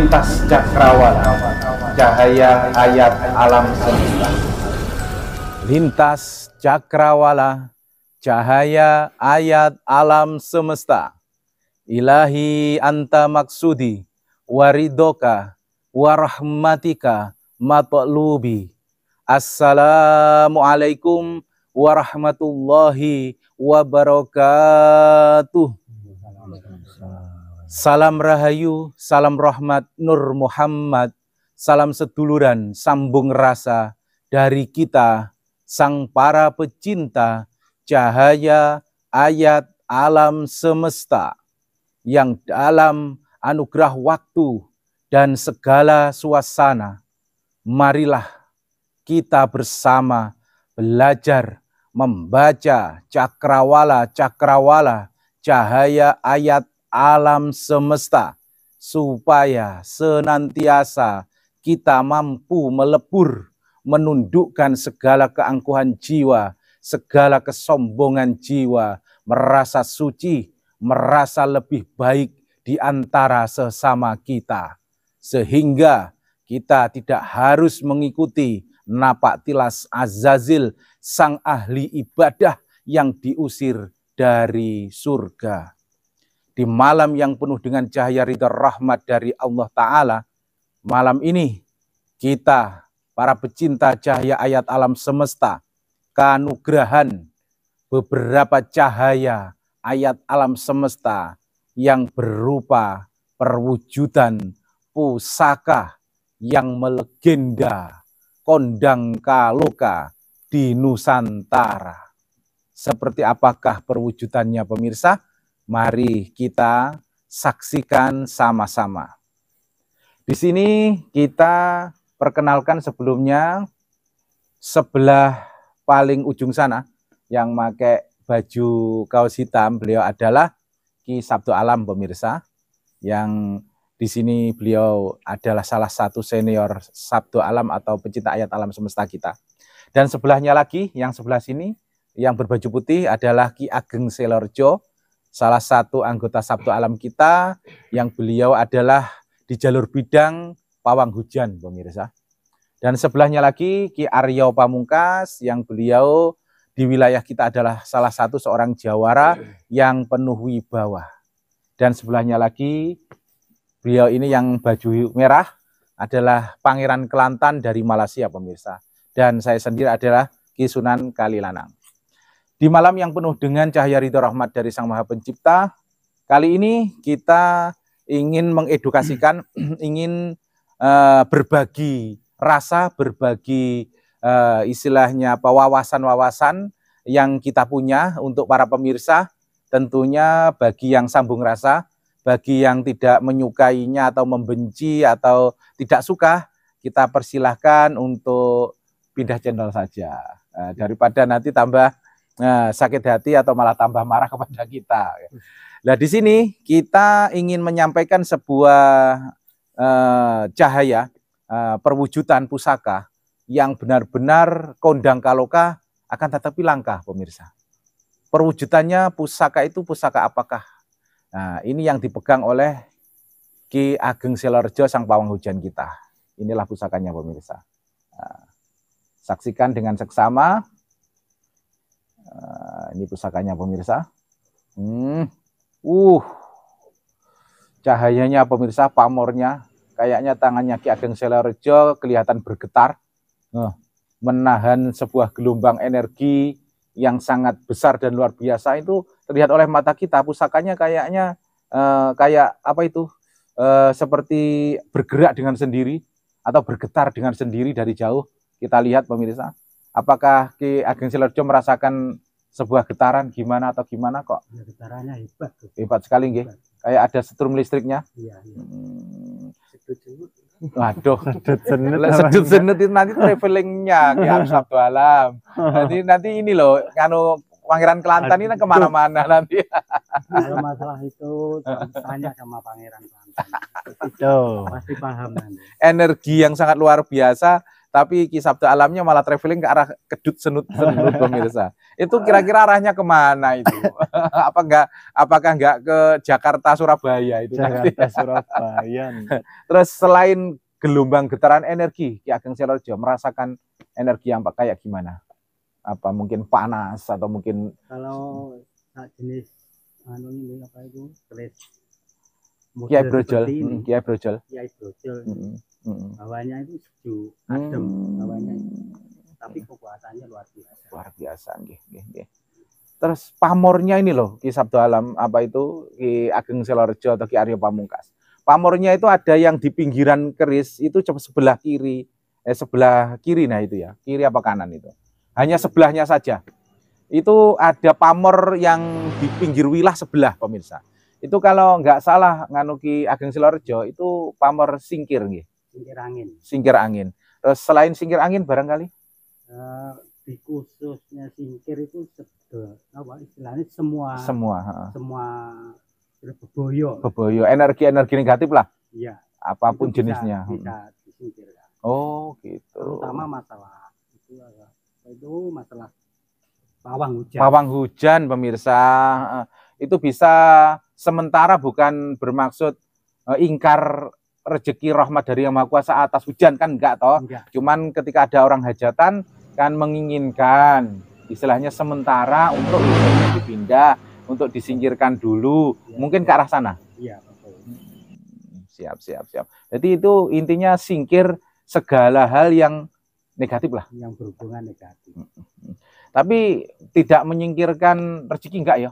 lintas cakrawala, cahaya ayat alam semesta. Lintas cakrawala, cahaya ayat alam semesta. Ilahi anta maksudi, waridoka, warahmatika, matlubi. Assalamualaikum warahmatullahi wabarakatuh. Salam rahayu, salam rahmat Nur Muhammad, salam seduluran, sambung rasa dari kita, sang para pecinta cahaya ayat alam semesta, yang dalam anugerah waktu dan segala suasana, marilah kita bersama belajar membaca cakrawala cahaya ayat alam semesta, supaya senantiasa kita mampu melebur, menundukkan segala keangkuhan jiwa, segala kesombongan jiwa, merasa suci, merasa lebih baik di antara sesama kita, sehingga kita tidak harus mengikuti napak tilas Azazil, sang ahli ibadah yang diusir dari surga. Di malam yang penuh dengan cahaya ridha rahmat dari Allah Ta'ala, malam ini kita, para pecinta cahaya ayat alam semesta, keanugerahan beberapa cahaya ayat alam semesta yang berupa perwujudan pusaka yang melegenda kondang kaloka di Nusantara. Seperti apakah perwujudannya, pemirsa? Mari kita saksikan sama-sama. Di sini kita perkenalkan sebelumnya, sebelah paling ujung sana yang pakai baju kaos hitam, beliau adalah Ki Sabtu Alam, pemirsa. Yang di sini beliau adalah salah satu senior Sabtu Alam atau pecinta ayat alam semesta kita. Dan sebelahnya lagi, yang sebelah sini, yang berbaju putih adalah Ki Ageng Selorjo, salah satu anggota Sabtu Alam kita, yang beliau adalah di jalur bidang pawang hujan, pemirsa. Dan sebelahnya lagi Ki Aryo Pamungkas, yang beliau di wilayah kita adalah salah satu seorang jawara yang penuh wibawa. Dan sebelahnya lagi, beliau ini yang baju merah adalah Pangeran Kelantan dari Malaysia, pemirsa. Dan saya sendiri adalah Ki Sunan Kalilanang. Di malam yang penuh dengan cahaya ridho rahmat dari Sang Maha Pencipta, kali ini kita ingin mengedukasikan, ingin berbagi rasa, berbagi istilahnya apa, wawasan-wawasan yang kita punya untuk para pemirsa, tentunya bagi yang sambung rasa, bagi yang tidak menyukainya atau membenci atau tidak suka, kita persilahkan untuk pindah channel saja, daripada nanti tambah sakit hati atau malah tambah marah kepada kita. Nah, di sini kita ingin menyampaikan sebuah cahaya perwujudan pusaka yang benar-benar kondang kaloka, akan tetapi langka, pemirsa. Perwujudannya pusaka itu pusaka apakah? Nah, ini yang dipegang oleh Ki Ageng Selorjo, sang pawang hujan kita. Inilah pusakanya, pemirsa. Nah, saksikan dengan seksama. Ini pusakanya, pemirsa. Cahayanya, pemirsa, pamornya, kayaknya tangannya Ki Ageng Selorjo kelihatan bergetar, menahan sebuah gelombang energi yang sangat besar dan luar biasa. Itu terlihat oleh mata kita. Pusakanya kayaknya kayak apa itu? Seperti bergerak dengan sendiri atau bergetar dengan sendiri dari jauh. Kita lihat, pemirsa. Apakah Ki Ageng Selorjo merasakan sebuah getaran gimana atau gimana kok? Ya, getarannya hebat. Hebat sekali, nggih. Kayak ada setrum listriknya. Iya, iya. Waduh, sedut senut itu nanti travelingnya Ki Sabtu Alam. Nanti ini loh, kanu Pangeran Kelantan ini kemana-mana nanti. Kalau masalah itu tanya sama Pangeran Kelantan. Itu pasti paham nanti. Energi yang sangat luar biasa tapi Ki Sabda Alamnya malah traveling ke arah Kedut Senut pemirsa. Itu kira-kira arahnya kemana itu? Apakah enggak ke Jakarta Surabaya itu? Jakarta Surabaya. Terus selain gelombang getaran energi, Ki Ageng Selorjo merasakan energi yang kayak gimana? Apa mungkin panas atau mungkin Kalau jenis ini apa itu? Kiai Brojol, Kiai Brojol. Kiai Brojol. Bawahnya itu sejuk, adem bawahnya. Tapi kekuatannya luar biasa. Luar biasa, nggih. Terus pamornya ini loh, Ki Sabda Alam apa itu Ki Ageng Selorjo atau Ki Aryo Pamungkas. Pamornya itu ada yang di pinggiran keris itu sebelah kiri, sebelah kiri nah itu ya, kiri apa kanan itu. Hanya sebelahnya saja. Itu ada pamor yang di pinggir wilah sebelah pemirsa. Itu kalau nggak salah nganu Ki Ageng Selorjo itu pamor singkir nggih. Singkir angin. Singkir angin. Terus selain singkir angin barangkali? Di khususnya singkir itu apa istilahnya semua beboyo. Energi negatif lah. Iya. Apapun itu jenisnya. Bisa disingkirkan. Oh gitu. Terutama masalah itu masalah pawang hujan. Pawang hujan pemirsa itu bisa sementara bukan bermaksud ingkar rezeki rahmat dari Yang Maha Kuasa atas hujan kan enggak toh. Enggak. Cuman ketika ada orang hajatan kan menginginkan istilahnya sementara untuk hujannya dipindah, untuk disingkirkan dulu, ya, mungkin ke arah sana. Iya, betul. Siap. Jadi itu intinya singkir segala hal yang negatif lah. Yang berhubungan negatif. Tapi tidak menyingkirkan rezeki enggak ya?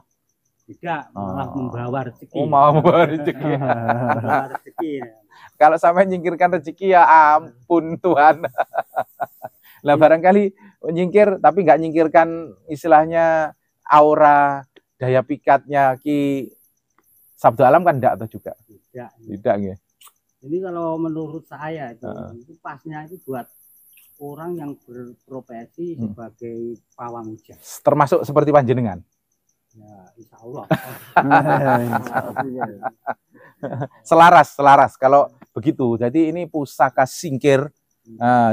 Tidak, malah membawa rezeki. Oh, mau membawa rezeki. Membawa rezeki. Kalau sampai menyingkirkan rezeki ya ampun Tuhan. Nah barangkali menyingkir tapi nggak menyingkirkan istilahnya aura daya pikatnya Ki Sabda Alam kan enggak atau juga? Tidak ya. Jadi kalau menurut saya itu pasnya itu buat orang yang berprofesi sebagai pawang hujan. Termasuk seperti panjenengan? Ya, insya Allah. Selaras kalau begitu. Jadi ini pusaka singkir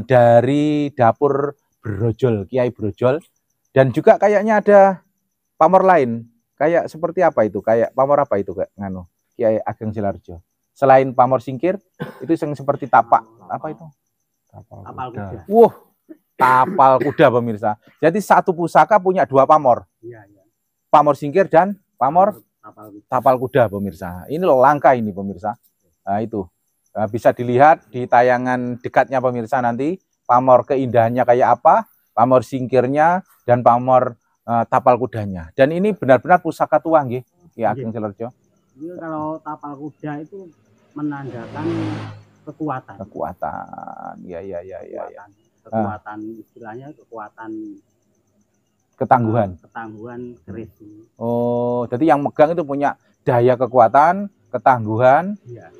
dari dapur Brojol, Kiai Brojol. Dan juga kayaknya ada pamor lain. Kayak seperti apa itu? Kayak pamor apa itu nganu Kiai Ageng Selorjo? Selain pamor singkir, itu yang seperti tapak apa itu? Tapal kuda. Tapal kuda pemirsa. Jadi satu pusaka punya dua pamor. Iya. Pamor singkir dan pamor tapal kuda pemirsa. Ini loh langka ini pemirsa. Nah itu bisa dilihat di tayangan dekatnya pemirsa nanti. Pamor keindahannya kayak apa, pamor singkirnya dan pamor tapal kudanya. Dan ini benar-benar pusaka tua nggih, Ki Ageng Selorjo. Jadi kalau tapal kuda itu menandakan kekuatan. Iya. Kekuatan istilahnya kekuatan ketangguhan keris. Oh, jadi yang megang itu punya daya kekuatan, ketangguhan. Iya.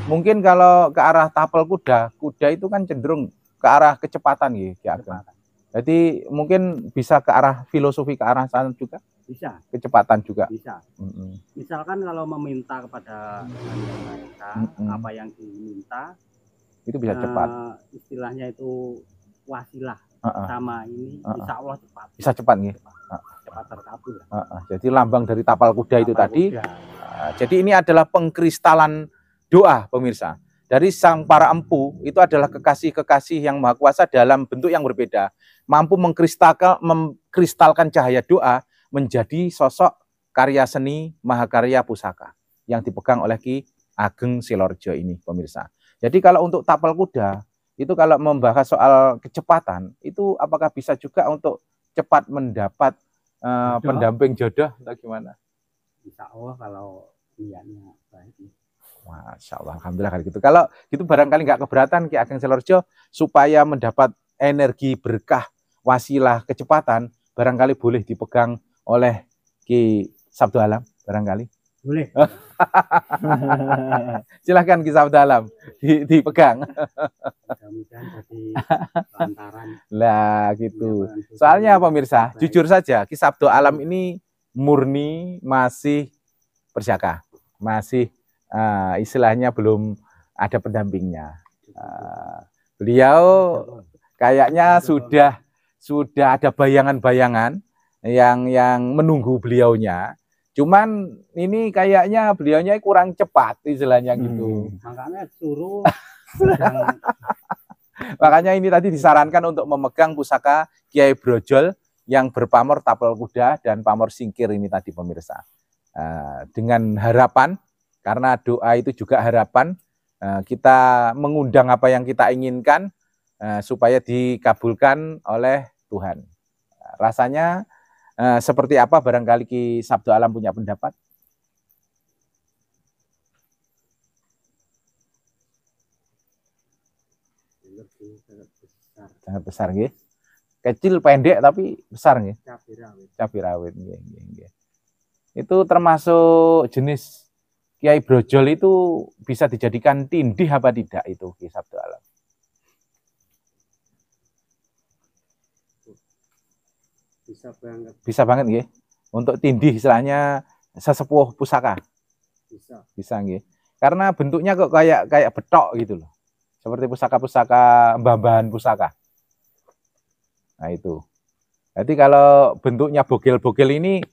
Mungkin kalau ke arah tapal kuda itu kan cenderung ke arah kecepatan ya, Ki Ageng. Jadi mungkin bisa ke arah filosofi ke arah sana juga. Bisa. Kecepatan juga. Bisa. Misalkan kalau meminta kepada mereka apa yang diminta, itu bisa cepat. Istilahnya itu wasilah sama ini, insya Allah cepat. Bisa cepat nih. Cepat terkabul. Jadi lambang dari tapal kuda itu tadi. Jadi ini adalah pengkristalan doa pemirsa. Dari sang para empu itu adalah kekasih-kekasih yang Maha Kuasa dalam bentuk yang berbeda. Mampu mengkristalkan cahaya doa menjadi sosok karya seni mahakarya pusaka yang dipegang oleh Ki Ageng Selorjo ini pemirsa. Jadi kalau untuk tapal kuda itu kalau membahas soal kecepatan itu apakah bisa juga untuk cepat mendapat pendamping jodoh atau gimana? Insya Allah kalau niatnya baik. Masya Allah, alhamdulillah kalau gitu. Kalau gitu barangkali nggak keberatan Ki Ageng Selorjo supaya mendapat energi berkah wasilah kecepatan barangkali boleh dipegang oleh Ki Sabda Alam barangkali. Boleh. Silahkan Ki Sabda Alam dipegang. Mudah-mudahan jadi lantaran. Lah gitu. Soalnya pemirsa, jujur saja Ki Sabda Alam ini murni masih berjaka, masih istilahnya belum ada pendampingnya. Beliau kayaknya sudah ada bayangan-bayangan yang menunggu beliaunya. Cuman ini kayaknya beliaunya kurang cepat istilahnya gitu. Makanya suruh Makanya ini tadi disarankan untuk memegang pusaka Kiai Brojol yang berpamor tapel kuda dan pamor singkir ini tadi pemirsa. Dengan harapan, karena doa itu juga harapan, kita mengundang apa yang kita inginkan supaya dikabulkan oleh Tuhan. Rasanya seperti apa barangkali Ki Sabdo Alam punya pendapat? Sangat besar nggih. Kecil pendek tapi besar nggih. Cabai rawit nggih. Itu termasuk jenis Kiai Brojol itu bisa dijadikan tindih apa tidak itu Ki Sabdo Alam? Bisa banget nggih. Untuk tindih istilahnya sesepuh pusaka. Bisa nggih. Karena bentuknya kok kayak betok gitu loh. Seperti pusaka-pusaka mbah-mbahan pusaka. Nah itu. Jadi kalau bentuknya bogel-bogel ini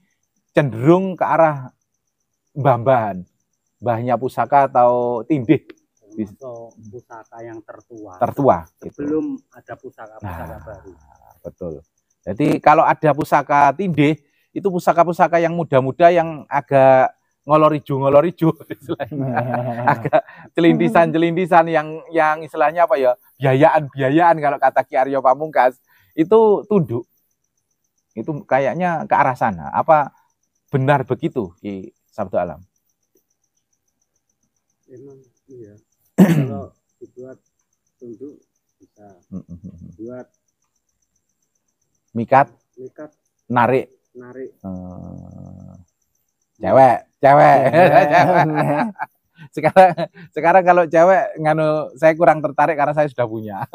cenderung ke arah mbah-mbahan. Mbahnya pusaka atau tindih. Pusaka yang tertua. Sebelum gitu. Ada pusaka baru. Betul. Jadi kalau ada pusaka tindih, itu pusaka-pusaka yang muda-muda yang agak ngolor ijo agak celintisan yang istilahnya apa ya, biayaan kalau kata Ki Aryo Pamungkas itu tunduk, itu kayaknya ke arah sana. Apa benar begitu Ki Sabdo Alam? Memang iya. Kalau dibuat tunduk bisa, buat mikat narik. Cewek. Sekarang kalau cewek saya kurang tertarik karena saya sudah punya.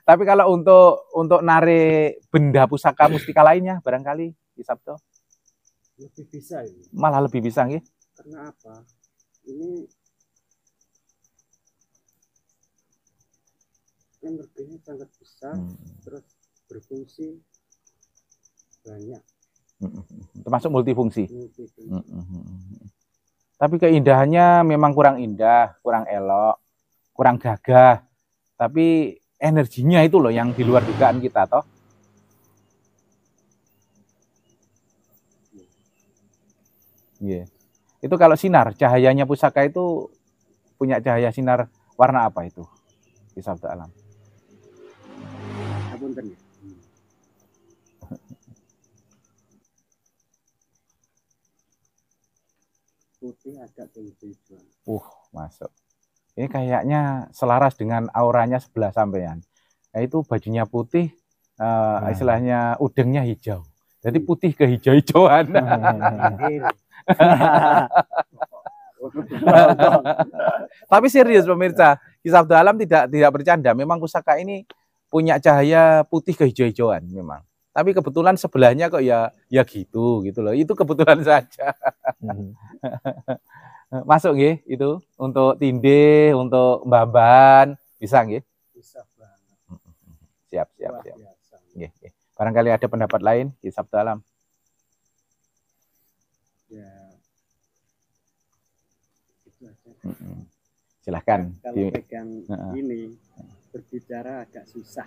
Tapi kalau untuk narik benda pusaka mustika lainnya barangkali Ki Sabdo lebih bisa ini. Malah lebih bisa nggih. Karena apa? Ini energinya sangat besar, terus berfungsi banyak. Termasuk multifungsi. Tapi keindahannya memang kurang indah, kurang elok, kurang gagah. Tapi energinya itu loh yang di luar dugaan kita toh. Iya. Itu kalau sinar, cahayanya pusaka itu punya cahaya sinar warna apa itu? Ki Sabdo Alam. Putih agak kehijauan. Masuk. Ini kayaknya selaras dengan auranya sebelah sampean. Nah, itu bajunya putih, istilahnya udengnya hijau. Jadi putih kehijau-hijauan. Tapi serius pemirsa, Ki Sabdo Alam tidak bercanda. Memang pusaka ini punya cahaya putih kehijau-hijauan memang. Tapi kebetulan sebelahnya kok ya gitu loh. Itu kebetulan saja. Masuk nggih itu untuk tindih, untuk mbah-mbahan bisa nggih? Bisa banget. Siap. Nggih. Barangkali ada pendapat lain Ki Sabdo Alam. Ya. Itu aja. Silahkan. Kalau pegang ini berbicara agak susah.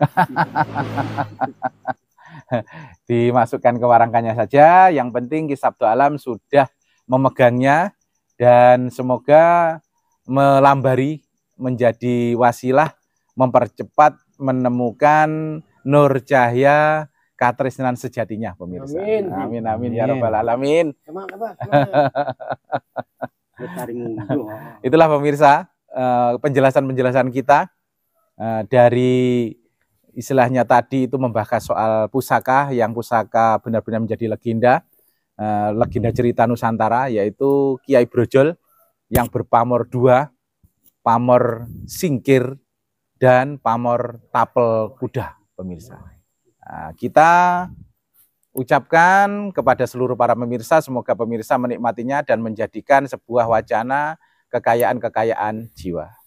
Dimasukkan ke warangkannya saja. Yang penting Ki Sabdo Alam sudah memegangnya dan semoga melambari menjadi wasilah mempercepat menemukan nur cahaya katresnan sejatinya pemirsa. Amin ya rabbal alamin. Itulah pemirsa penjelasan kita dari istilahnya tadi itu membahas soal pusaka yang pusaka benar-benar menjadi legenda cerita Nusantara, yaitu Kiai Brojol yang berpamor 2, pamor singkir dan pamor tapel kuda pemirsa. Kita ucapkan kepada seluruh para pemirsa, semoga pemirsa menikmatinya dan menjadikan sebuah wacana kekayaan jiwa.